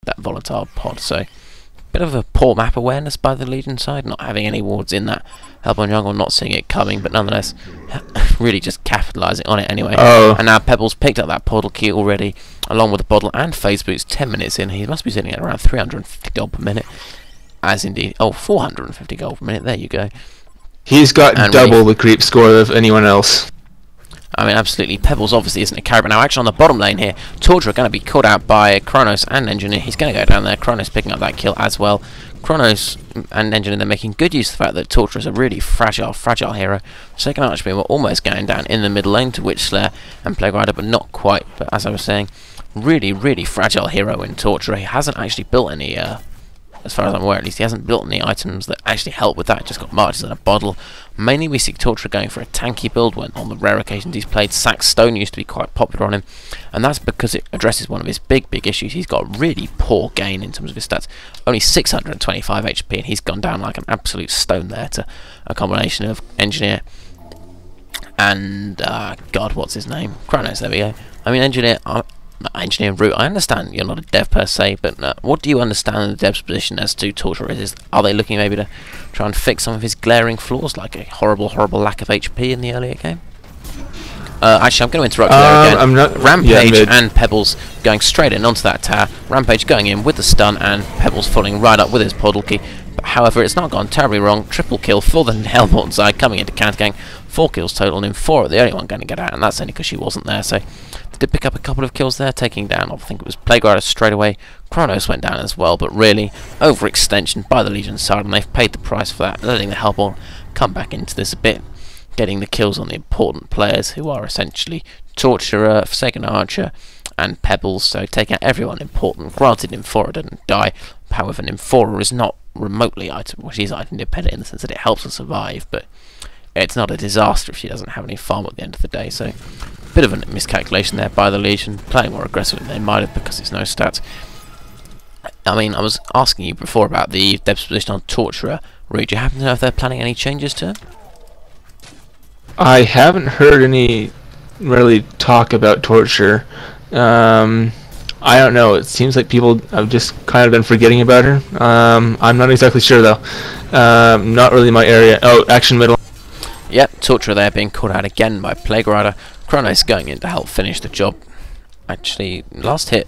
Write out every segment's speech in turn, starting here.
that volatile pod. So bit of a poor map awareness by the Legion side, not having any wards in that help on jungle, not seeing it coming, but nonetheless really just capitalising on it anyway. And now Pebbles picked up that portal key already, along with the bottle and phase boots. 10 minutes in, he must be sitting at around 350 gold per minute, as indeed, 450 gold per minute, there you go. He's got and double the creep score of anyone else. I mean, absolutely. Pebbles obviously isn't a carry, but now action on the bottom lane here. Torture are going to be caught out by Kronos and Engineer. He's going to go down there. Kronos picking up that kill as well. Kronos and Engineer, they're making good use of the fact that Torture is a really fragile hero. Second Archbeam were almost going down in the middle lane to Witch Slayer and Plague Rider, but not quite. But as I was saying, really fragile hero in Torture. He hasn't actually built any, as far as I'm aware at least, he hasn't built any items that actually help with that. Just got marches and a bottle. Mainly we see Torture going for a tanky build when on the rare occasions he's played. Sack Stone used to be quite popular on him, and that's because it addresses one of his big issues. He's got really poor gain in terms of his stats. Only 625 HP, and he's gone down like an absolute stone there to a combination of Engineer and God, what's his name? Kronos, there we go. I mean, Engineer and Root, I understand you're not a dev per se, but what do you understand in the dev's position as to Torture is? Are they looking maybe to try and fix some of his glaring flaws, like a horrible lack of HP in the earlier game? Actually, I'm going to interrupt you there again. I'm not, Rampage and Pebbles going straight in onto that tower. Rampage going in with the stun, and Pebbles following right up with his portal key. But however, it's not gone terribly wrong. Triple kill for the Hellborn side coming into counter gang. 4 kills total, and 4 are the only one going to get out, and that's only because she wasn't there. So they did pick up a couple of kills there, taking down, I think it was Plague Rider straight away. Kronos went down as well, but really overextension by the Legion side, and they've paid the price for that, letting the Hellborn come back into this a bit, getting the kills on the important players, who are essentially Torturer, Forsaken Archer, and Pebbles. So taking out everyone important. Granted, Nymphora didn't die. However, Nymphora is not remotely item, well, she's item dependent in the sense that it helps her survive, but it's not a disaster if she doesn't have any farm at the end of the day. So bit of a miscalculation there by the Legion, playing more aggressively than they might have because it's no stats. I mean, I was asking you before about the dev's position on Torturer. Reed, do you happen to know if they're planning any changes to it? I haven't heard any really talk about Torture. I don't know. It seems like people have just kind of been forgetting about her. I'm not exactly sure though. Not really my area. Oh, action middle. Yep, Torture there being caught out again by Plague Rider. Kronos going in to help finish the job. Actually, last hit.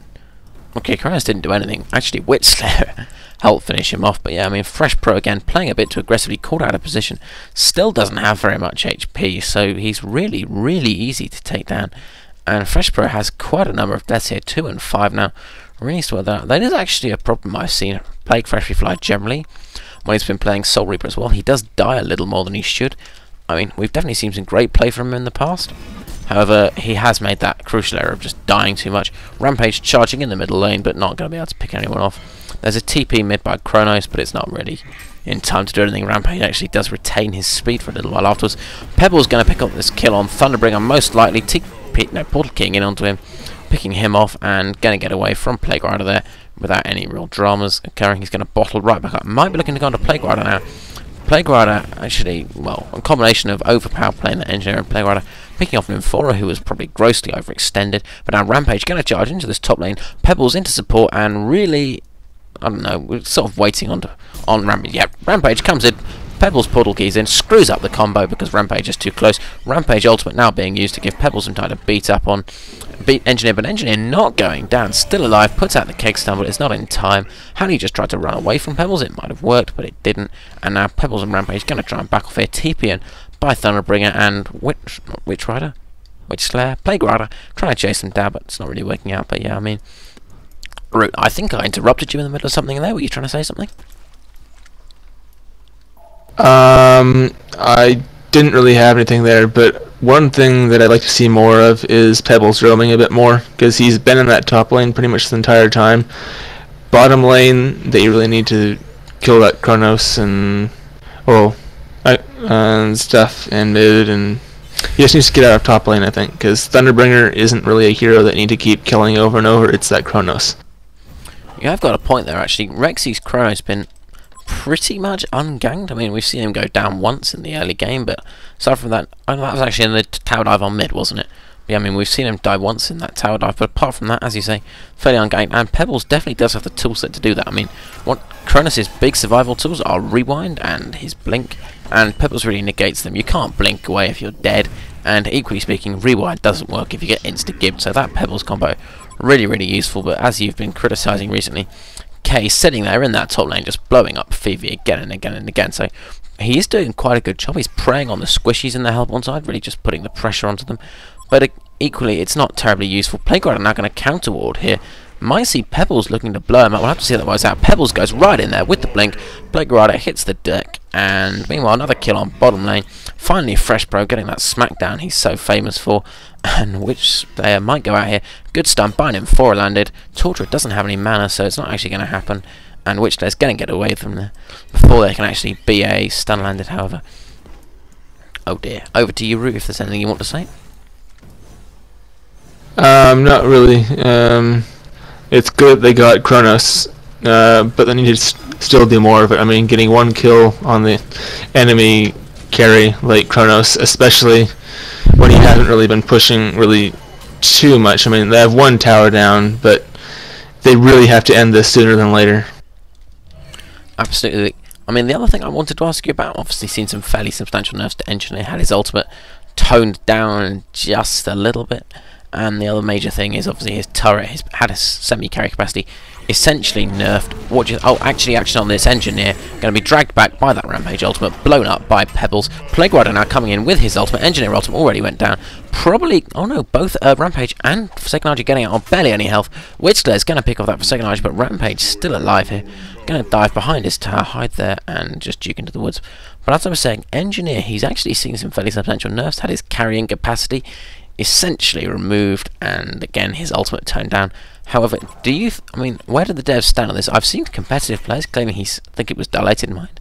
Okay, Kronos didn't do anything. Actually, Witch Slayer helped finish him off. But yeah, I mean, Fresh Pro again, playing a bit too aggressively, caught out of position. Still doesn't have very much HP, so he's really easy to take down. And Fresh Pro has quite a number of deaths here, 2 and 5 now. Really sort that. That is actually a problem I've seen Plague Freshly Fly generally. When he's been playing Soul Reaper as well, he does die a little more than he should. I mean, we've definitely seen some great play from him in the past. However, he has made that crucial error of just dying too much. Rampage charging in the middle lane, but not going to be able to pick anyone off. There's a TP mid by Kronos, but it's not really in time to do anything. Rampage actually does retain his speed for a little while afterwards. Pebble's going to pick up this kill on Thunderbringer, most likely. Portal King in onto him, picking him off, and going to get away from Plague Rider there without any real dramas occurring. He's going to bottle right back up. Might be looking to go on to Plague Rider now. Plague Rider, actually, well, a combination of overpower playing the Engineer and Plague Rider, picking off Nymphora, who was probably grossly overextended. But now Rampage going to charge into this top lane. Pebbles into support, and really, I don't know, we're sort of waiting on Rampage. Yeah, Rampage comes in. Pebbles portal keys in, screws up the combo because Rampage is too close. Rampage ultimate now being used to give Pebbles some time to beat Engineer, but Engineer not going down, still alive, puts out the keg stun, but it's not in time. Had he just tried to run away from Pebbles, it might have worked, but it didn't. And now Pebbles and Rampage going to try and back off here, TP in by Thunderbringer and Witch Rider? Witch Slayer? Plague Rider, trying to chase them down, but it's not really working out. But yeah, I mean, Root, I think I interrupted you in the middle of something there. Were you trying to say something? I didn't really have anything there, but one thing that I'd like to see more of is Pebbles roaming a bit more, because he's been in that top lane pretty much the entire time. Bottom lane, they really need to kill that Kronos and, well, and stuff, and mid, and he just needs to get out of top lane, I think, because Thunderbringer isn't really a hero that need to keep killing over and over. It's that Kronos. Yeah, I've got a point there, actually. Rexy's Kronos been pretty much unganged. I mean, we've seen him go down once in the early game, but aside from that, that was actually in the tower dive on mid, wasn't it? Yeah, I mean, we've seen him die once in that tower dive, but apart from that, as you say, fairly ungained. And Pebbles definitely does have the toolset to do that. I mean, what Cronus' big survival tools are Rewind and his Blink, and Pebbles really negates them. You can't blink away if you're dead, and equally speaking, Rewind doesn't work if you get insta-gibbed, so that Pebbles combo, really, really useful. But as you've been criticising recently, K sitting there in that top lane just blowing up Phoebe again and again and again, so he is doing quite a good job. He's preying on the squishies in the Hellborn side, really just putting the pressure onto them. But equally, it's not terribly useful. Plague are now going to counter ward here. Might see Pebbles looking to blow him up. We'll have to see how that works out. Pebbles goes right in there with the blink. Plague Rider hits the deck, and meanwhile another kill on bottom lane. Finally, Fresh Pro getting that smackdown he's so famous for, and which player might go out here. Good stun, Binding 4 landed. Torture doesn't have any mana, so it's not actually going to happen. And Witchlayer's going to get away from there before there can actually be a stun landed, however. Oh dear. Over to you, Root, if there's anything you want to say. Not really. It's good they got Kronos, but they need to still do more of it. I mean, getting one kill on the enemy carry like Kronos, especially when he hasn't really been pushing really too much. I mean, they have one tower down, but they really have to end this sooner than later. Absolutely. I mean, the other thing I wanted to ask you about, obviously seen some fairly substantial nerfs to Engineer, had his ultimate toned down just a little bit. And the other major thing is obviously his turret had a semi-carry capacity essentially nerfed. Actually on this Engineer, going to be dragged back by that Rampage ultimate, blown up by Pebbles. Plague Rider now coming in with his ultimate. Engineer ultimate already went down. Probably, oh no, both Rampage and Forsaken Archer getting out on barely any health. Witchlayer's going to pick off that Forsaken Archer, but Rampage still alive here. Going to dive behind his tower, hide there, and just juke into the woods. But as I was saying, Engineer, he's actually seen some fairly substantial nerfs, had his carrying capacity essentially removed, and again his ultimate toned down. However, I mean, where did the devs stand on this? I've seen competitive players claiming think it was Dilated Mind.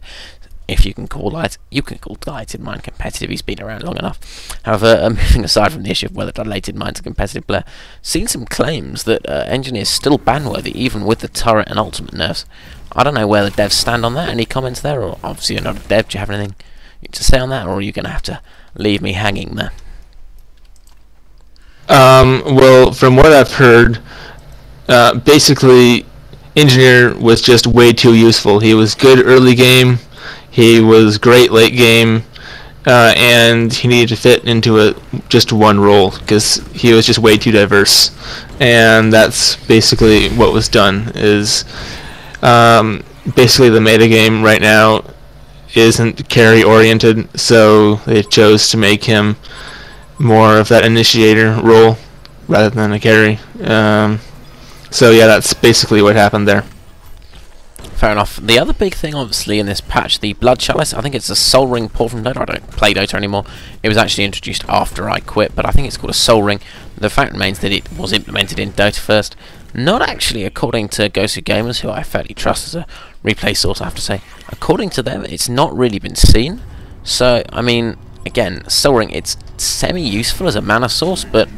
If you can call Dilated Mind competitive, he's been around long enough. However, moving aside from the issue of whether Dilated Mind's a competitive player, seen some claims that Engineer's still ban-worthy even with the turret and ultimate nerfs. I don't know where the devs stand on that. Any comments there? Or obviously you're not a dev, do you have anything to say on that, or are you going to have to leave me hanging there? Well, from what I've heard, basically, Engineer was just way too useful. He was good early game, he was great late game, and he needed to fit into just one role, because he was just way too diverse. And that's basically what was done, is basically the meta game right now isn't carry oriented, so they chose to make him more of that initiator role rather than a carry. So yeah, that's basically what happened there. Fair enough. The other big thing obviously in this patch, the Blood Chalice, I think it's a Soul Ring pulled from Dota. I don't play Dota anymore. It was actually introduced after I quit, but I think it's called a Soul Ring. The fact remains that it was implemented in Dota first. Not actually according to Gosu Gamers, who I fairly trust as a replay source, I have to say. According to them, it's not really been seen. So, I mean, again, Soul Ring, it's semi-useful as a mana source, but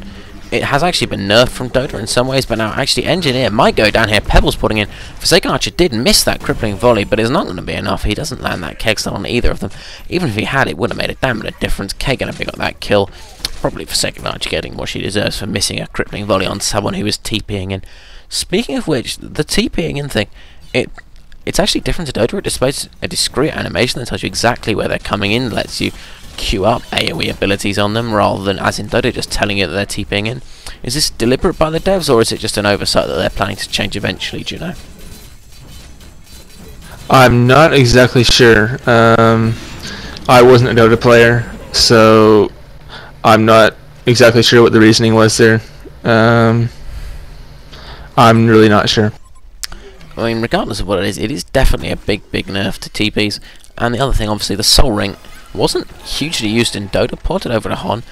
it has actually been nerfed from Dota in some ways. But now actually Engineer might go down here. Pebbles putting in. Forsaken Archer did miss that crippling volley, but it's not going to be enough. He doesn't land that keg stun on either of them. Even if he had, it wouldn't have made a damn bit of difference. K going to pick up that kill. Probably Forsaken Archer getting what she deserves for missing a crippling volley on someone who was TPing in. Speaking of which, the TPing in thing, it's actually different to Dota. It displays a discrete animation that tells you exactly where they're coming in, lets you queue up AoE abilities on them, rather than, as in Dota, just telling you that they're TPing in. Is this deliberate by the devs, or is it just an oversight that they're planning to change eventually, do you know? I'm not exactly sure. I wasn't a Dota player, so I'm not exactly sure what the reasoning was there. I'm really not sure. I mean, regardless of what it is definitely a big nerf to TPs. And the other thing, obviously, the Soul Ring wasn't hugely used in Dota, ported over to Hon.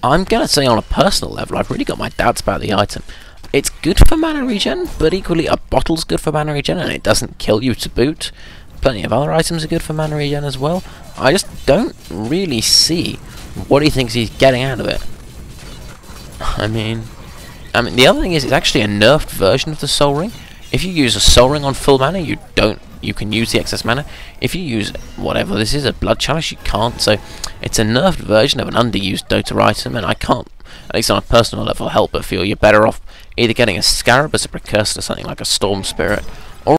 I'm going to say on a personal level, I've really got my doubts about the item. It's good for mana regen, but equally a bottle's good for mana regen, and it doesn't kill you to boot. Plenty of other items are good for mana regen as well. I just don't really see what he thinks he's getting out of it. I mean, the other thing is, it's actually a nerfed version of the Soul Ring. If you use a Soul Ring on full mana, you can use the excess mana. If you use whatever this is, a Blood Chalice, you can't. So it's a nerfed version of an underused Dota item, and I can't at least on a personal level, help but feel you're better off either getting a Scarab as a precursor to something like a Storm Spirit,